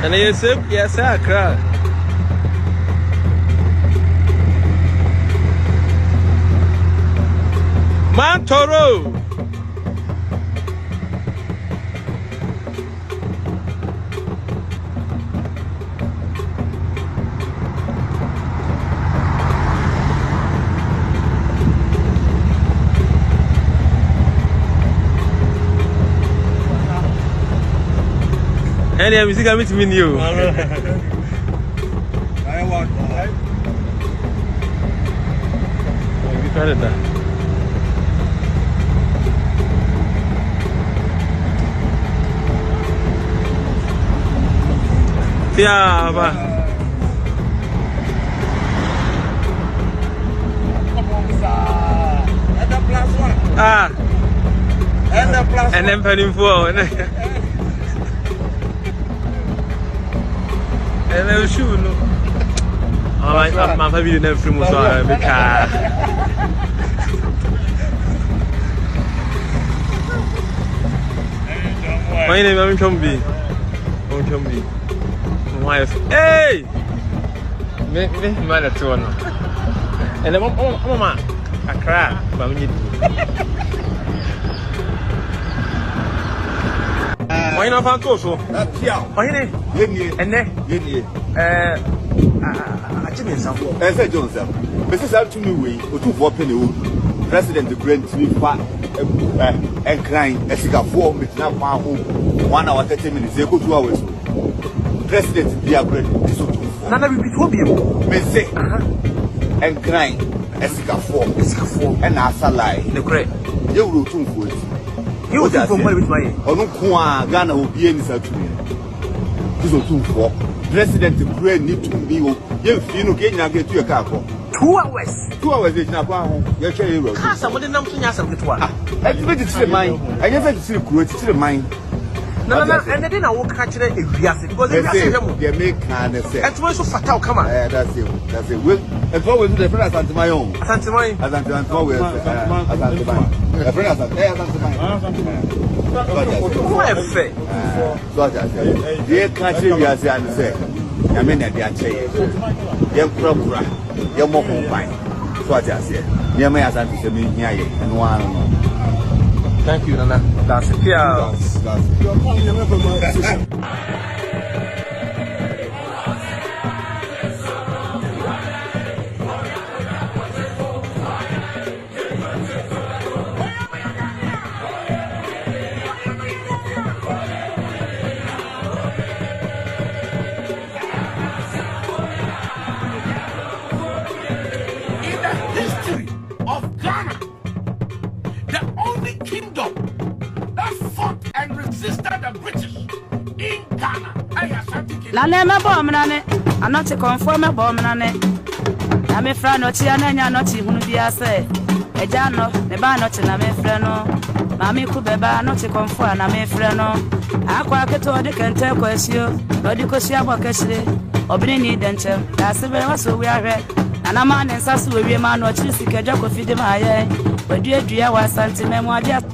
And yes, Accra. Mantoro. And the music coming to me new. I want that. Yeah, but and then penny for and then shoe no. I'm having them from because my name is Chombi. Wife. Hey! Me man at one. And then mama Accra, but we need why not found so? Why and then I didn't sound. I said Johnson. Mrs. Altumwe, or 2 for penny. President the Grand Fat and crying as he got 4 minutes now. 1 hour 30 minutes. They go 2 hours. President the Grand Nana will be phobium. Me say and crying as he got 4 and I lie. The great. You will 2 for it. You just from with my Onukwa Ghana will be any such me. This will 2 for President the Grand need to be you get to your car. 2 hours. 2 hours is not one. You're carrying road. Somebody not to answer with one. I never to see mine. I never to see the mine. No, and then I will catch it if we ask it because they make kind of say. That's why so fatal come on. That's it. Well, and what will do the friends at my own? Asantehene. Dear country, we are saying, I mean, they are saying, young proper, young more fine. So I just said, near my Asantehene, and one. Thank you, Nana. That's it. Yeah. Nane me bomb nane, I not to conform a bomb nane. I me friend not here, and not even be a say. A jano, the bar not in a me freno. Mammy could be bar not to conform a me freno. I quack it or they can tell question, but you could see about Cashley or Brinny Dental. That's the way so we are red. And a man and Sasu will be a man or Chelsea, a joke of feeding my eye. But dear, was Santi Memoir just